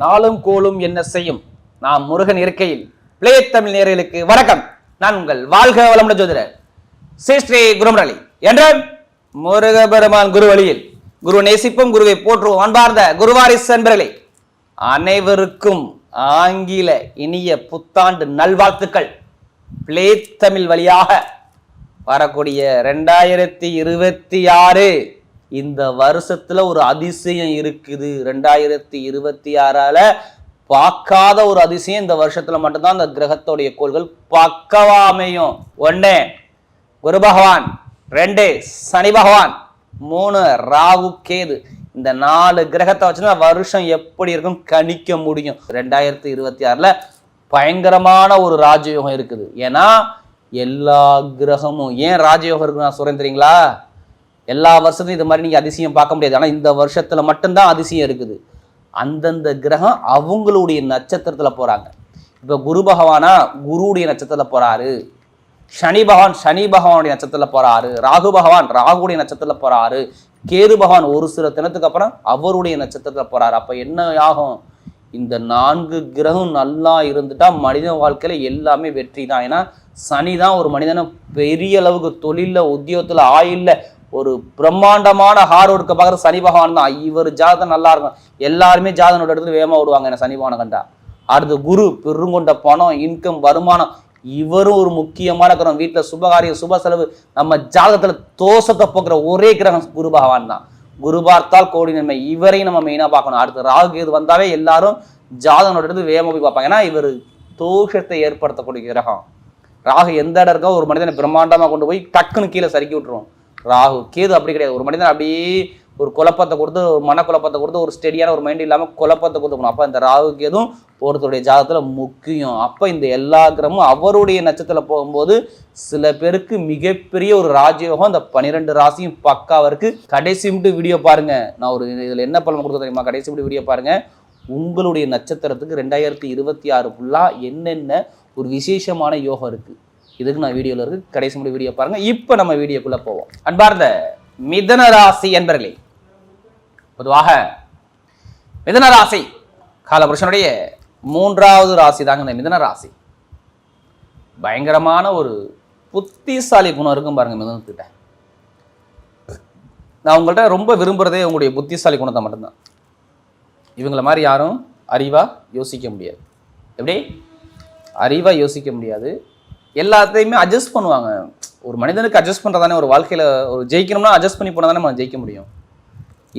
நாளும் கோளும் என்ன செய்யும் நாம் முருகன் இருக்கையில் பிளே தமிழ் நேயர்களுக்கு வணக்கம். நான் உங்கள் வாழ்க வளமுடன் ஜோதிடர் ஸ்ரீ குருமுரளி என்ற முருக பெருமான் குரு வழியில் குரு நேசிப்பும் குருவை போற்றுவோம். அன்பார்ந்த குருவாரிசு அன்பர்களே, அனைவருக்கும் ஆங்கில இனிய புத்தாண்டு நல்வாழ்த்துக்கள். பிளே தமிழ் வழியாக வரக்கூடிய 2026 இந்த வருஷத்துல ஒரு அதிசயம் இருக்குது. 2026 பார்க்காத ஒரு அதிசயம் இந்த வருஷத்துல மட்டும்தான் அந்த கிரகத்தோடைய கோள்கள் பக்கவா அமையும். 1 குரு பகவான், 2 சனி பகவான், 3 ராகு கேது. இந்த 4 கிரகத்தை வச்சுன்னா வருஷம் எப்படி இருக்கும் கணிக்க முடியும். 2026 பயங்கரமான ஒரு ராஜயோகம் இருக்குது. ஏன்னா எல்லா கிரகமும் ஏன் ராஜயோகம் இருக்கு நான் சொல்றேன் தெரியுங்களா? எல்லா வருஷத்தும் இது மாதிரி நீங்க அதிசயம் பார்க்க முடியாது. ஆனா இந்த வருஷத்துல மட்டும்தான் அதிசயம் இருக்குது. அந்தந்த கிரகம் அவங்களுடைய நட்சத்திரத்துல போறாங்க. இப்ப குரு பகவானா குருவுடைய நட்சத்திரத்துல போறாரு, சனி பகவான் சனி பகவானுடைய நட்சத்திரத்துல போறாரு, ராகு பகவான் ராகுடைய நட்சத்திரத்துல போறாரு, கேது பகவான் ஒரு சில தினத்துக்கு அப்புறம் அவருடைய நட்சத்திரத்துல போறாரு. அப்ப என்ன ஆகும்? இந்த 4 கிரகம் நல்லா இருந்துட்டா மனித வாழ்க்கையில எல்லாமே வெற்றி தான். ஏன்னா சனி தான் ஒரு மனிதனை பெரிய அளவுக்கு தொழில, உத்தியோகத்துல, ஆயில்ல ஒரு பிரம்மாண்டமான ஹார்ட் ஒர்க்கை பார்க்குற சனி பகவான் தான். இவர் ஜாதகம் நல்லா இருக்கும், எல்லாருமே ஜாதகனோட இடத்துல வேகமாக விடுவாங்க என்ன சனி பகவானை கண்டா. அடுத்து குரு பெருங்கொண்ட பணம், இன்கம், வருமானம். இவரும் ஒரு முக்கியமான கிரகம். வீட்டில் சுபகாரியம், சுப செலவு, நம்ம ஜாதகத்துல தோஷத்தை போக்குற ஒரே கிரகம் குரு பகவான் தான். குரு பார்த்தால் கோடி நன்மை. இவரையும் நம்ம மெயினா பார்க்கணும். அடுத்து ராகு கேது வந்தாவே எல்லாரும் ஜாதகனோட இடத்துல வேகமாக போய் பார்ப்பாங்க. ஏன்னா இவர் தோஷத்தை ஏற்படுத்தக்கூடிய கிரகம். ராகு எந்த இடம் இருக்கோ ஒரு மனிதனை பிரம்மாண்டமா கொண்டு போய் டக்குன்னு கீழே சறுக்கி விட்டுருவோம். ராகு கேது அப்படி கிடையாது. ஒரு மனிதன் அப்படியே ஒரு குழப்பத்தை கொடுத்து, ஒரு மனக்குழப்பத்தை கொடுத்து, ஒரு ஸ்டெடியான ஒரு மைண்ட் இல்லாமல் குழப்பத்தை கொடுத்துக்கணும். அப்போ இந்த ராகு கேதும் ஒருத்தருடைய ஜாதகத்துல முக்கியம். அப்போ இந்த எல்லா கிரகமும் அவருடைய நட்சத்திரத்தில் போகும்போது சில பேருக்கு மிகப்பெரிய ஒரு ராஜயோகம். இந்த 12 ராசியும் பக்காவா இருக்கு. கடைசி மட்டும் வீடியோ பாருங்க. நான் ஒரு இதுல என்ன பலன் கொடுக்க தெரியுமா? கடைசி மட்டும் வீடியோ பாருங்க. உங்களுடைய நட்சத்திரத்துக்கு 2026 ஃபுல்லா என்னென்ன ஒரு விசேஷமான யோகம் இருக்கு, இதுக்கு நான் வீடியோல இருக்கு. கடைசி முடி வீடியோ பாருங்க. இப்ப நம்ம வீடியோக்குள்ள போவோம். அன்பார்ந்த மிதுன ராசி என்பர்களே, பொதுவாக மிதுன ராசி காலபுருஷனுடைய 3வது ராசி தாங்க இந்த மிதுன ராசி. பயங்கரமான ஒரு புத்திசாலி குணம் இருக்கும் பாருங்க மிதுனத்துக்கிட்ட. நான் உங்கள்கிட்ட ரொம்ப விரும்புறதே உங்களுடைய புத்திசாலி குணத்தை மட்டும்தான். இவங்கள மாதிரி யாரும் அறிவா யோசிக்க முடியாது. எப்படி அறிவா யோசிக்க முடியாது. எல்லாத்தையுமே அட்ஜஸ்ட் பண்ணுவாங்க. ஒரு மனிதனுக்கு அட்ஜஸ்ட் பண்ணுறதானே ஒரு வாழ்க்கையில் ஒரு ஜெயிக்கணும்னா அட்ஜஸ்ட் பண்ணி போனால் தானே நம்ம ஜெயிக்க முடியும்.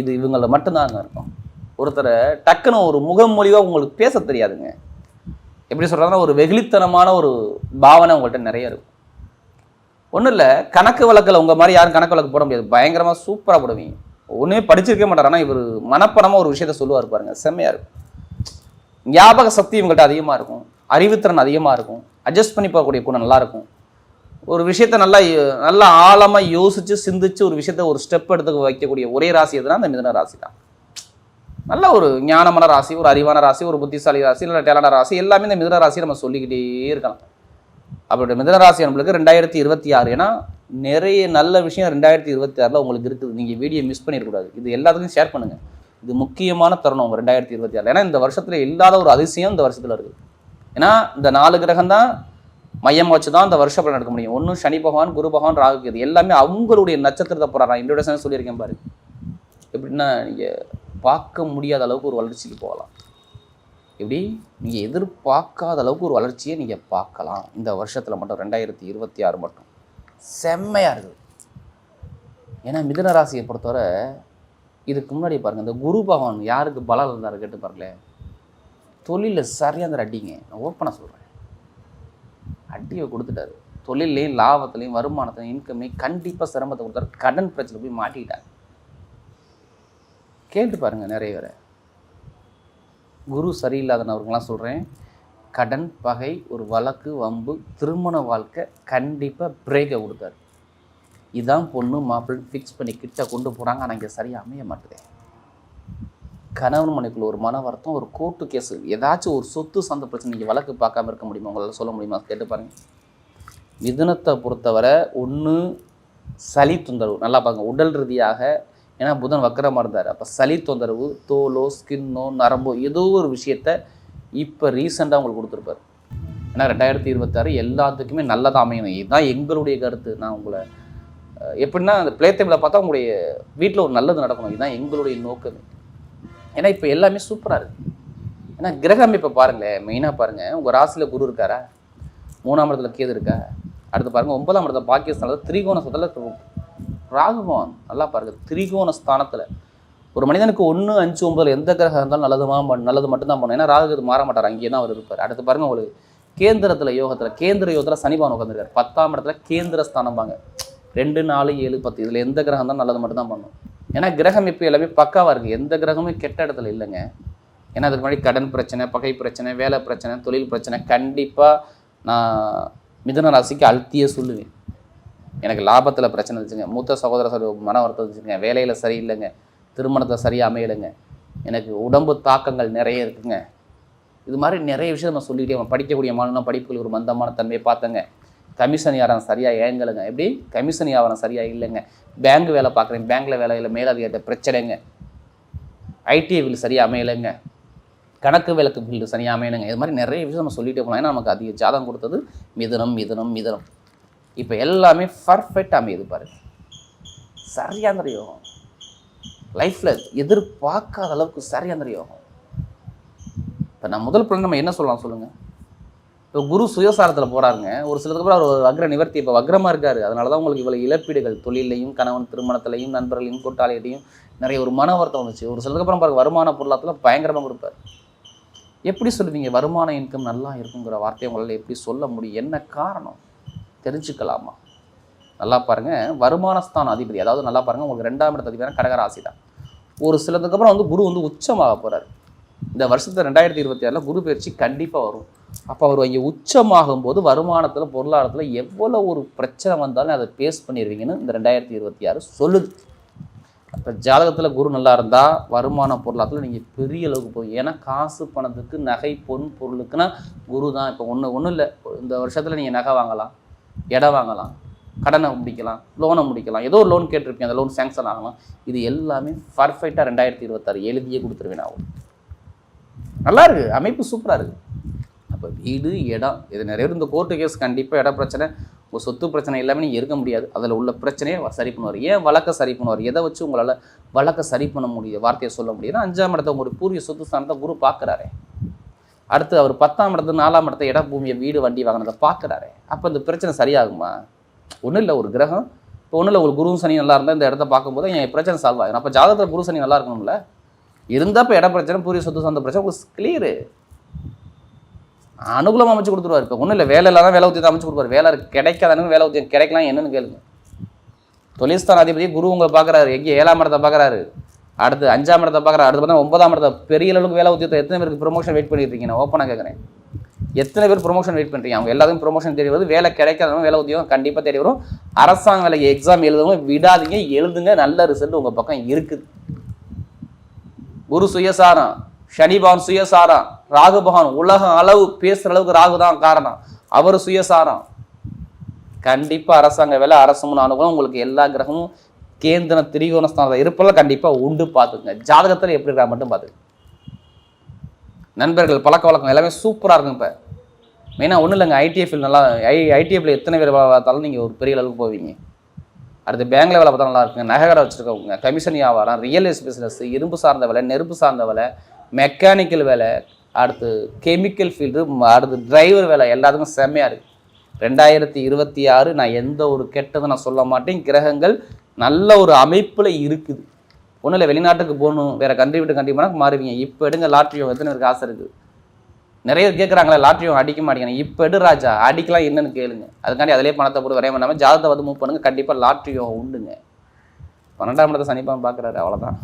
இது இவங்கள மட்டும்தாங்க இருக்கும். ஒருத்தரை டக்குன்னு ஒரு முகமொழிவாக உங்களுக்கு பேச தெரியாதுங்க. எப்படி சொல்கிறதுனா ஒரு வெகுளித்தனமான ஒரு பாவனை உங்கள்கிட்ட நிறைய இருக்கும். ஒன்றும் இல்லை, கணக்கு வழக்கில் உங்கள் மாதிரி யாரும் கணக்கு வழக்கு போட முடியாது. பயங்கரமாக சூப்பராக போடுவீங்க. ஒன்றுமே படிச்சிருக்கே மாட்டார். ஆனால் இவர் மனப்பணமாக ஒரு விஷயத்த சொல்லுவார் பாருங்க, செம்மையாக இருக்கும். ஞாபக சக்தி இவங்கள்ட்ட அதிகமாக இருக்கும், அறிவுத்திறன் அதிகமாக இருக்கும், அட்ஜஸ்ட் பண்ணி போகக்கூடிய குணம் நல்லா இருக்கும். ஒரு விஷயத்த நல்லா ஆழமாக யோசிச்சு சிந்திச்சு ஒரு விஷயத்த ஒரு ஸ்டெப் எடுத்து வைக்கக்கூடிய ஒரே ராசி எதுனா அந்த மிதுன ராசி தான். நல்ல ஒரு ஞானமான ராசி, ஒரு அறிவான ராசி, ஒரு புத்திசாலி ராசி, இல்லை டேலண்ட ராசி, எல்லாமே இந்த மிதுன ராசியை நம்ம சொல்லிக்கிட்டே இருக்கலாம். அப்படி மிதுன ராசி நம்மளுக்கு 2026. ஏன்னா நிறைய நல்ல விஷயம் 2026 உங்களுக்கு இருக்குது. நீங்கள் வீடியோ மிஸ் பண்ணிடக்கூடாது. இது எல்லாத்துக்கும் ஷேர் பண்ணுங்கள். இது முக்கியமான தருணம் உங்கள் 2026. ஏன்னா இந்த வருஷத்துல இல்லாத ஒரு அதிசயம் இந்த வருஷத்துல இருக்குது. ஏன்னா இந்த 4 கிரகம் தான் மையம் வச்சு தான் இந்த வருஷ பலன் எடுக்க முடியும். ஒன்று சனி பகவான், குரு பகவான், ராகு கேது எல்லாமே அவங்களுடைய நட்சத்திரத்தை போறாங்க. இன்ட்ரோடக்ஷன் சொல்லியிருக்கேன் பாரு. எப்படின்னா நீங்கள் பார்க்க முடியாத அளவுக்கு ஒரு வளர்ச்சிக்கு போகலாம். எப்படி நீங்கள் எதிர்பார்க்காத அளவுக்கு ஒரு வளர்ச்சியை நீங்கள் பார்க்கலாம் இந்த வருஷத்தில் மட்டும். 2026 மட்டும் செம்மையாக இருக்குது. ஏன்னா மிதுன ராசியை பொறுத்தவரை இதுக்கு முன்னாடி பாருங்கள், இந்த குரு பகவான் யாருக்கு பலம் இருந்தார் கேட்டு பாருங்களேன். தொழிலில் சரியாக அந்த அடிங்க, நான் ஓப்பனாக சொல்கிறேன், அடியை கொடுத்துட்டாரு. தொழிலையும் லாபத்துலையும் வருமானத்தையும் இன்கமையும் கண்டிப்பாக சிரமத்தை கொடுத்தாரு. கடன் பிரச்சனை போய் மாட்டிக்கிட்டாங்க. கேட்டு பாருங்கள் நிறைய பேரை. குரு சரியில்லாதவர்கள்லாம் சொல்கிறேன், கடன், பகை, ஒரு வழக்கு, வம்பு, திருமண வாழ்க்கை கண்டிப்பாக பிரேக்கை கொடுத்தாரு. இதான் பொண்ணு மாப்பிள்ளை ஃபிக்ஸ் பண்ணி கிட்ட கொண்டு போகிறாங்க. ஆனால் இங்கே சரியாக அமைய மாட்டுதே. கணவன் மனைக்குள்ள ஒரு மன வருத்தம், ஒரு கோர்ட்டு கேஸு, ஏதாச்சும் ஒரு சொத்து சார்ந்த பிரச்சனை நீங்கள் வழக்கு பார்க்காம இருக்க முடியுமா? உங்களால் சொல்ல முடியுமா? கேட்டு பாருங்கள். மிதுனத்தை பொறுத்தவரை ஒன்று சளி தொந்தரவு, நல்லா பாருங்க, உடல் ரீதியாக ஏன்னா புதன் வக்கரமாக இருந்தார். அப்போ சளி தொந்தரவு, தோலோ ஸ்கின்னோ நரம்போ ஏதோ ஒரு விஷயத்த இப்போ ரீசெண்டாக உங்களுக்கு கொடுத்துருப்பாரு. ஏன்னா 2026 எல்லாத்துக்குமே நல்லதாக அமையணும். இதுதான் எங்களுடைய கருத்து. நான் உங்களை எப்படின்னா அந்த பிளே டைமில் பார்த்தா உங்களுடைய வீட்டில் ஒரு நல்லது நடக்கணும். இதுதான் எங்களுடைய நோக்கமே. ஏன்னா இப்போ எல்லாமே சூப்பராக இருக்குது. ஏன்னா கிரக அமைப்பை பாருங்களேன், மெயினாக பாருங்கள். உங்கள் ராசியில் குரு இருக்காரா, 3ஆம் இடத்துல கேது இருக்கா, அடுத்து பாருங்கள் 9ஆம் இடத்துல பாக்கியஸ்தானத்தில் திரிகோண ஸ்தானத்தில் ராகுபவான். நல்லா பாருங்கள், திரிகோண ஸ்தானத்தில் ஒரு மனிதனுக்கு 1, 5, 9 எந்த கிரகம் இருந்தாலும் நல்லது மட்டும்தான் பண்ணணும். ஏன்னா ராகு மாற மாட்டார், அங்கேயே தான் அவர் இருப்பார். அடுத்து பாருங்கள் உங்களுக்கு கேந்திர யோகத்தில் சனிபவன் உட்காந்துருக்காரு. 10ஆம் இடத்துல கேந்திர ஸ்தானம்பாங்க. 2, 4, 7, 10 இதில் எந்த கிரகம் தான் நல்லது மட்டும் தான் பண்ணணும். ஏன்னா கிரகம் இப்போ எல்லாமே பக்காவாக இருக்குது. எந்த கிரகமும் கெட்ட இடத்துல இல்லைங்க. ஏன்னா அதுக்கு முன்னாடி கடன் பிரச்சனை, பகை பிரச்சனை, வேலை பிரச்சனை, தொழில் பிரச்சனை கண்டிப்பாக நான் மிதுன ராசிக்கு அழுத்தியே சொல்லுவேன். எனக்கு லாபத்தில் பிரச்சனை இருந்துச்சுங்க, மூத்த சகோதர மன வருத்தம் இருந்துச்சுங்க, வேலையில் சரியில்லைங்க, திருமணத்தை சரியாக அமையலைங்க, எனக்கு உடம்பு தாக்கங்கள் நிறைய இருக்குங்க. இது மாதிரி நிறைய விஷயம் நம்ம சொல்லிகிட்டே படிக்கக்கூடிய மாணவனா படிப்புகள் ஒரு மந்தமான தன்மையை பார்த்தங்க. கமிஷன் வியாபாரம் சரியாக ஏங்கலைங்க. எப்படி கமிஷன் வியாபாரம் சரியாக இல்லைங்க. பேங்க் வேலை பார்க்குறேன், பேங்க்கில் வேலையில் மேலதிகாரிட்ட பிரச்சனைங்க. ஐடி பில் சரியாக அமையலைங்க, கணக்கு விளக்கு பில்லு சரியாக அமையலைங்க. இது மாதிரி நிறைய விஷயம் நம்ம சொல்லிகிட்டே போகலாம். ஏன்னா நமக்கு அதிக ஜாதகம் கொடுத்தது மிதுனம். இப்போ எல்லாமே பர்ஃபெக்ட் அமையுது பாருங்க. சரியான யோகம், லைஃப்பில் எதிர்பார்க்காத அளவுக்கு சரியான யோகம். இப்போ நான் முதல் பலன் நம்ம என்ன சொல்லலாம் சொல்லுங்கள். இப்போ குரு சுயசாரத்தில் போகிறாருங்க. ஒரு சிலதுக்கு அப்புறம் அவர் வக்ர நிவர்த்தி, இப்போ வக்ரமாக இருக்கார். அதனால தான் உங்களுக்கு இவ்வளோ இழப்பீடுகள், தொழிலையும் கணவன் திருமணத்திலையும் நண்பர்களையும் கூட்டாளிகிட்டையும் நிறைய ஒரு மன வருத்தம் வந்துச்சு. ஒரு சிலதுக்கு அப்புறம் பாருங்க வருமான பொருளாதாரத்தில் பயங்கரமாக கொடுப்பார். எப்படி சொல்லுவீங்க வருமான இன்கம் நல்லா இருக்குங்கிற வார்த்தையை உங்களால் எப்படி சொல்ல முடியும்? என்ன காரணம் தெரிஞ்சுக்கலாமா? நல்லா பாருங்கள், வருமானஸ்தான அதிபதி, அதாவது நல்லா பாருங்கள், உங்களுக்கு 2ஆம் இடத்து அதிபதியான கடகராசி தான். ஒரு சிலதுக்கு அப்புறம் குரு உச்சமாக போகிறார். இந்த வருஷத்தில் 2026 குரு பயிற்சி கண்டிப்பாக வரும். அப்போ அவர் இங்கே உச்சமாகும் போது வருமானத்தில் பொருளாதாரத்தில் எவ்வளோ ஒரு பிரச்சனை வந்தாலும் அதை பேஸ் பண்ணிடுவீங்கன்னு இந்த 2026 சொல்லுது. அப்போ ஜாதகத்தில் குரு நல்லா இருந்தால் வருமான பொருளாதாரத்தில் நீங்கள் பெரிய அளவுக்கு போவீங்க. ஏன்னா காசு பணத்துக்கு நகை பொன் பொருளுக்குன்னா குரு தான். இப்போ ஒன்றும் இல்லை, இந்த வருஷத்தில் நீங்கள் நகை வாங்கலாம், இடம் வாங்கலாம், கடனை முடிக்கலாம், லோனை முடிக்கலாம், ஏதோ ஒரு லோன் கேட்டிருப்பீங்க, அந்த லோன் சேங்ஷன் ஆகலாம். இது எல்லாமே பர்ஃபெக்டாக 2026 எழுதியே கொடுத்துருவேன். ஆகும் நல்லா இருக்குது, அமைப்பு சூப்பராக இருக்குது. அப்போ வீடு இடம் இது நிறைய இந்த கோர்ட்டு கேஸ் கண்டிப்பாக இட பிரச்சனை, ஒரு சொத்து பிரச்சனை எல்லாமே நீங்கள் இருக்க முடியாது. அதில் உள்ள பிரச்சனையை சரி பண்ணுவார். ஏன் வழக்கை சரி பண்ணுவார்? எதை வச்சு உங்களால் வழக்கை சரி பண்ண முடியும், வார்த்தையை சொல்ல முடியுதுன்னா 5ஆம் இடத்தை உங்களுடைய பூர்வீக சொத்து ஸ்தானத்தை குரு பார்க்குறாரு. அடுத்து அவர் 10ஆம் இடத்து 4ஆம் இடத்தை இட பூமியை வீடு வண்டி வாங்கினதை பார்க்குறாரு. அப்போ இந்த பிரச்சனை சரியாகுமா? ஒன்றும் இல்லை, ஒரு கிரகம் இப்போ ஒன்றும் இல்லை, ஒரு குரு சனி நல்லா இருந்தால் இந்த இடத்த பார்க்கும்போது என் பிரச்சனை சால்வ் ஆகும். அப்போ ஜாதகத்தில் குரு சனி நல்லா இருக்கணும்ல, இருந்தால் இப்போ இட பிரச்சனை பூர்வீக சொத்து சார்ந்த பிரச்சனை உங்களுக்கு கிளியரு, அனுகூலமாக அமைச்சு கொடுத்துருவார். இப்போ ஒன்றும் இல்லை, வேலை இல்லாத வேலை உத்தியத்தை அமைச்சு கொடுப்பார். வேலை கிடைக்காதானு வேலை உத்தியம் கிடைக்கலாம் என்னன்னு கேளுங்க. தொழில்ஸ்தான அதிபதி குரு உங்களை பார்க்குறாரு, எங்கே 7ஆம் இடத்தை பார்க்குறாரு, அடுத்து 5ஆம் இடத்தை பார்க்குறாரு, அடுத்து பார்த்தா 9ஆம் இடத்தை. பெரிய அளவுக்கு வேலை உத்தியத்தை எத்தனை பேருக்கு ப்ரொமோஷன் வெயிட் பண்ணிட்டு இருக்கீங்க? நான் ஓப்பனாக கேட்குறேன், எத்தனை பேர் ப்ரொமோஷன் வெயிட் பண்ணுறீங்க? அவங்க எல்லாத்துக்கும் ப்ரொமோஷன் தேடி வருது. வேலை கிடைக்காதவங்க வேலை உத்தியோகம் கண்டிப்பாக தேடி வரும். அரசாங்க வேலைக்கு எக்ஸாம் எழுதுவங்க விடாதீங்க, எழுதுங்க, நல்ல ரிசல்ட் உங்கள் பக்கம் இருக்குது. குரு சுயசாரம், சனி பகவான் சுயசாரம், ராகு பகவான் உலகம் அளவு பேசுகிற அளவுக்கு ராகு தான் காரணம், அவர் சுயசாரம். கண்டிப்பாக அரசாங்க வேலை, அரசு முன் அனுகூலம் உங்களுக்கு எல்லா கிரகமும் கேந்திர திரிகோணஸ்தானத்தில் இருப்பெல்லாம் கண்டிப்பாக உண்டு. பார்த்துக்குங்க, ஜாதகத்தில் எப்படி இருக்கா மட்டும் பார்த்துங்க. நண்பர்கள் பழக்க வழக்கம் எல்லாமே சூப்பராக இருக்கும். இப்போ மெயினாக ஒன்றும் இல்லைங்க, ஐடிஎஃப்ல நல்லா ஐடிஎஃப்ல எத்தனை பேர் வேலை பார்த்தாலும் நீங்கள் ஒரு பெரிய அளவுக்கு போவீங்க. அடுத்து பேங்கில் வேலை பார்த்தா நல்லா இருக்குங்க, நகை வச்சுருக்கவங்க, கமிஷன் வியாபாரம், ரியல் எஸ்டேட் பிஸ்னஸ், இரும்பு சார்ந்த வேலை, நெருப்பு சார்ந்த வேலை, மெக்கானிக்கல் வேலை, அடுத்து கெமிக்கல் ஃபீல்டு, அடுத்து டிரைவர் வேலை எல்லாத்துக்கும் செம்மையாக இருக்குது. 2026 நான் எந்த ஒரு கெட்டதும் நான் சொல்ல மாட்டேன். கிரகங்கள் நல்ல ஒரு அமைப்பில் இருக்குது. ஒன்றும் இல்லை, வெளிநாட்டுக்கு போகணும், வேறு கண்ட்ரி விட்டு கண்ட்ரி போனால் மாறுவீங்க. இப்போ எடுங்க லாட்ரியும், எத்தனை பேருக்கு ஆசை இருக்குது? நிறைய கேட்குறாங்களே லாட்ரியும் அடிக்க மாட்டேங்கிறேன். இப்போ எடு ராஜா, அடிக்கலாம் என்னன்னு கேளுங்க. அதுக்காண்டி அதிலே பணத்தை போட்டு வரைய பண்ணாமல் ஜாதகத்தை வந்து மூவ் பண்ணுங்க, கண்டிப்பாக லாட்ரியும் உண்டுங்க. 12ஆம் இடத்தை சனிப்பான் பார்க்குறாரு, அவ்வளோதான்.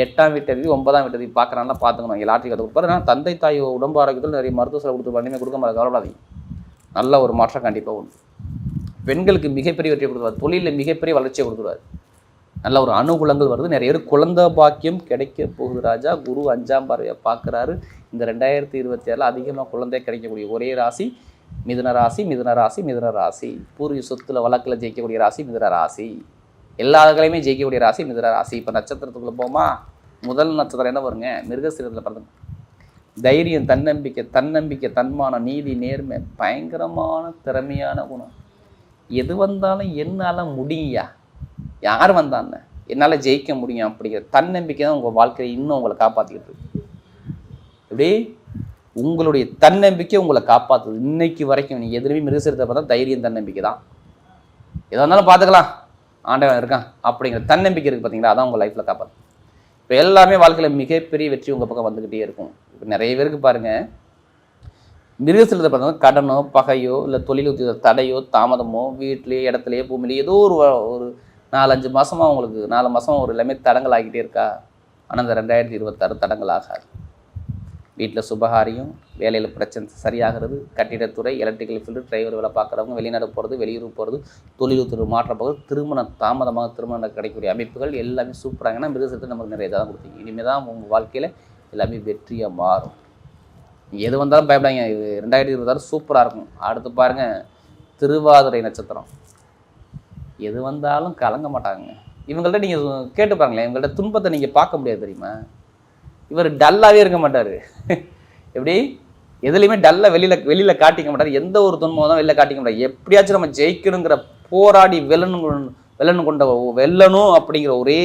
8ஆம் வீட்டதி 9ஆம் வீட்டதி பார்க்குறாங்கன்னா பார்த்துக்கணும். இங்கே லாட்ரி கற்று கொடுப்பாரு. ஆனால் தந்தை தாய் உடம்பு ஆரோக்கியத்தில் நிறைய மருத்துவ செலவு கொடுத்து பண்ணியுமே கொடுக்க மாட்டாங்க, கவலைப்படாதீங்க. நல்ல ஒரு மாற்றம் கண்டிப்பாக உண்டு. பெண்களுக்கு மிகப்பெரிய வெற்றியை கொடுத்துருவார், தொழிலில் மிகப்பெரிய வளர்ச்சியை கொடுத்துருவார். நல்ல ஒரு அனுகூலங்கள் வருது. நிறைய பேர் குழந்தை பாக்கியம் கிடைக்க போகுது ராஜா. குரு 5ஆம் பார்வையை பார்க்குறாரு. இந்த 2026 அதிகமாக குழந்தை கிடைக்கக்கூடிய ஒரே ராசி மிதுன ராசி. மிதுன ராசி, மிதுன ராசி. பூர்வீக சொத்துல வழக்கில் ஜெயிக்கக்கூடிய ராசி மிதுன ராசி. எல்லா ஆளுகளையுமே ஜெயிக்கக்கூடிய ராசி மிதுன ராசி. இப்போ நட்சத்திரத்துக்குள்ளே போமா, முதல் நட்சத்திரம் என்ன வருங்க? மிருகசீரத்தில் பிறந்த. தைரியம், தன்னம்பிக்கை, தன்மானம், நீதி, நேர்மை, பயங்கரமான திறமையான குணம். எது வந்தாலும் என்னால் முடியா, யார் வந்தான்னு என்னால் ஜெயிக்க முடியும் அப்படிங்கிற தன்னம்பிக்கை தான் உங்கள் வாழ்க்கையை இன்னும் உங்களை காப்பாற்றிக்கிட்டு இருக்கு. எப்படி உங்களுடைய தன்னம்பிக்கை உங்களை காப்பாற்றுது இன்னைக்கு வரைக்கும். நீங்கள் எதுவுமே மிருகசீரத்தை பார்த்தா தைரியம், தன்னம்பிக்கை தான். எதாக இருந்தாலும் பார்த்துக்கலாம், ஆண்டவன் இருக்கான் அப்படிங்கிற தன்னம்பிக்கை இருக்குது பார்த்தீங்களா, அதான் உங்கள் லைஃப்பில் காப்பாற்று. இப்போ எல்லாமே வாழ்க்கையில் மிகப்பெரிய வெற்றி உங்கள் பக்கம் வந்துக்கிட்டே இருக்கும். இப்போ நிறைய பேருக்கு பாருங்கள், மிருகசீரத்தை பார்த்தவங்க கடனோ பகையோ இல்லை தொழில் உத்தியோக தடையோ தாமதமோ வீட்லேயே இடத்துலையே பூமியிலேயே ஏதோ ஒரு 4-5 மாதமாக உங்களுக்கு 4 மாதம் ஒரு எல்லாமே தடங்கள் ஆகிட்டே இருக்கா. ஆனால் இந்த 2026 தடங்கள் ஆகாது. வீட்டில் சுபகாரியம், வேலையில் பிரச்சனை சரியாகிறது, கட்டிடத்துறை, எலக்ட்ரிக்கல் ஃபீல்டு, டிரைவர் வேலை பார்க்குறவங்க, வெளிநாடு போகிறது, வெளியூர் போகிறது, தொழில் மாற்ற போகிறது, திருமணம் தாமதமாக திருமணம் கிடைக்கக்கூடிய அமைப்புகள் எல்லாமே சூப்பராங்கன்னா மிருகசீரத்தை நமக்கு நிறைய தான் கொடுத்தீங்க. இனிமேல் தான் உங்கள் வாழ்க்கையில் எல்லாமே வெற்றியாக மாறும். எது வந்தாலும் பயப்படாங்க. 2026 சூப்பராக இருக்கும். அடுத்து பாருங்கள், திருவாதிரை நட்சத்திரம். எது வந்தாலும் கலங்க மாட்டாங்க. இவங்கள்ட்ட நீங்கள் கேட்டு பாருங்களேன், இவங்கள்ட்ட துன்பத்தை நீங்கள் பார்க்க முடியாது தெரியுமா. இவர் டல்லாகவே இருக்க மாட்டார். எப்படி எதுலேயுமே டல்லாக வெளியில் காட்டிக்க மாட்டார். எந்த ஒரு துன்பம் தான் வெளியில் காட்டிக்க மாட்டார். எப்படியாச்சும் நம்ம ஜெயிக்கணுங்கிற போராடி வெல்லணும் அப்படிங்கிற ஒரே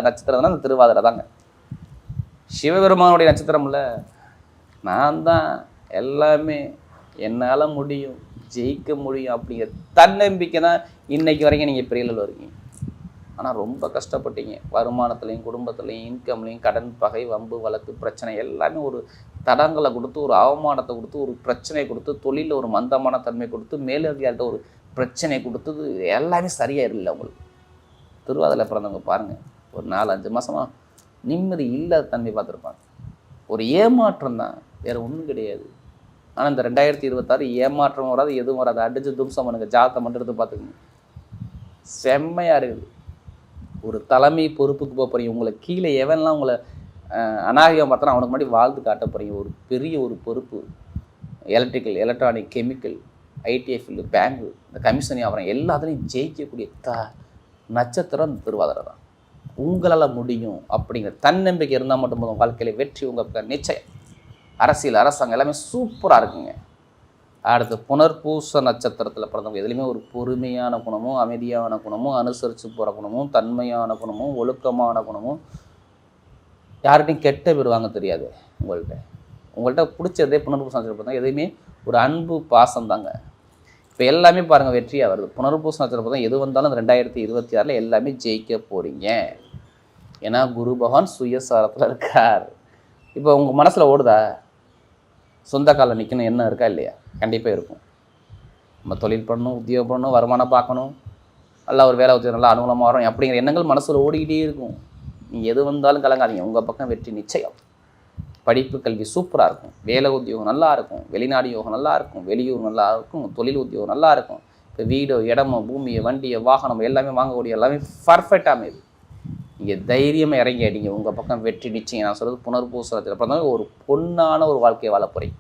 நட்சத்திரம் தான் இந்த திருவாதிரை தாங்க. சிவபெருமானுடைய நட்சத்திரம் இல்லை. நான் தான் எல்லாமே, என்னால் முடியும், ஜெயிக்க முடியும் அப்படிங்கிற தன்னம்பிக்கை தான் இன்னைக்கு வரைக்கும் நீங்கள் பெரிய லெவலில் இருக்கீங்க. ஆனால் ரொம்ப கஷ்டப்பட்டீங்க. வருமானத்துலேயும் குடும்பத்துலேயும் இன்கம்லேயும் கடன், பகை, வம்பு, வழக்கு, பிரச்சனை எல்லாமே ஒரு தடங்களை கொடுத்து, ஒரு அவமானத்தை கொடுத்து, ஒரு பிரச்சனை கொடுத்து, தொழிலில் ஒரு மந்தமான தன்மை கொடுத்து, மேலதிகாரிட்ட ஒரு பிரச்சனை கொடுத்தது எல்லாமே சரியாக இல்லை உங்களுக்கு. திருவாதிரையில் பிறந்தவங்க பாருங்கள், ஒரு 4-5 மாதமாக நிம்மதி இல்லாத தன்மை பார்த்துருப்பாங்க. ஒரு ஏமாற்றம் தான், வேறு ஒன்றும் கிடையாது. ஆனால் இந்த 2026 ஏமாற்றம் வராது, எதுவும் வராது. அடித்து தும்சம் பண்ணுங்க, ஜாதத்தை மட்டும் எடுத்து பார்த்துக்குங்க. செம்மையாக இருக்குது. ஒரு தலைமை பொறுப்புக்கு போக போகிறீங்க. உங்களை கீழே எவன்லாம் உங்களை அநாகரிகம் பார்த்தாலும் அவனுக்கு முன்னாடி வாழ்ந்து காட்ட போகிறீங்க. ஒரு பெரிய ஒரு பொறுப்பு. Electrical, electronic, chemical, ITI field, bank, இந்த கமிஷன் வியாபாரம் எல்லாத்துலேயும் ஜெயிக்கக்கூடிய நட்சத்திரம் திருவாதிரை தான். உங்களால் முடியும் அப்படிங்கிற தன்னம்பிக்கை இருந்தால் மட்டும் போதும். வாழ்க்கையில் வெற்றி உங்கள் நிச்சயம். அரசியல், அரசாங்கம் எல்லாமே சூப்பராக இருக்குங்க. அடுத்து புனர்பூச நட்சத்திரத்தில் பிறந்தவங்க எதுலேயுமே ஒரு பொறுமையான குணமும், அமைதியான குணமும், அனுசரித்து போகிற குணமும், தன்மையான குணமும், ஒழுக்கமான குணமும், யார்கிட்டையும் கெட்ட பேர் வாங்க தெரியாது. உங்கள்கிட்ட பிடிச்சதே புனர்பூச நட்சத்திரம் பிறந்தவங்க எதுவுமே ஒரு அன்பு, பாசம் தாங்க. இப்போ எல்லாமே பாருங்கள் வெற்றியாக வருது. புனர்பூச நட்சத்திரம் தான் எது வந்தாலும் 2026 எல்லாமே ஜெயிக்க போகிறீங்க. ஏன்னா குரு பகவான் சுயசாரத்தில் இருக்கார். இப்போ உங்கள் மனசில் ஓடுதா, சொந்த காலில் நிற்கணும் என்ன இருக்கா இல்லையா? கண்டிப்பாக இருக்கும். நம்ம தொழில் பண்ணணும், உத்தியோகம் பண்ணணும், வருமானம் பார்க்கணும், நல்லா ஒரு வேலை உத்தியோகம் நல்லா அனுகூலமாக வரும் அப்படிங்கிற எண்ணங்கள் மனசில் ஓடிக்கிட்டே இருக்கும். நீங்கள் எது வந்தாலும் கலங்காதீங்க, உங்கள் பக்கம் வெற்றி நிச்சயம். படிப்பு, கல்வி சூப்பராக இருக்கும். வேலை உத்தியோகம் நல்லா இருக்கும். வெளிநாடு யோகம் நல்லா இருக்கும். வெளியூர் நல்லா இருக்கும். தொழில் உத்தியோகம் நல்லா இருக்கும். இப்போ வீடோ, இடமோ, பூமியை, வண்டியை, வாகனம் எல்லாமே வாங்கக்கூடிய எல்லாமே பர்ஃபெக்டாக அமையுது. நீங்கள் தைரியமாக இறங்கி அடிங்க, உங்கள் பக்கம் வெற்றி நிச்சயம். நான் சொல்கிறது புனர்பூசத்தில் பிறந்தவங்க ஒரு பொன்னான ஒரு வாழ்க்கையை வாழ போகிறீங்க.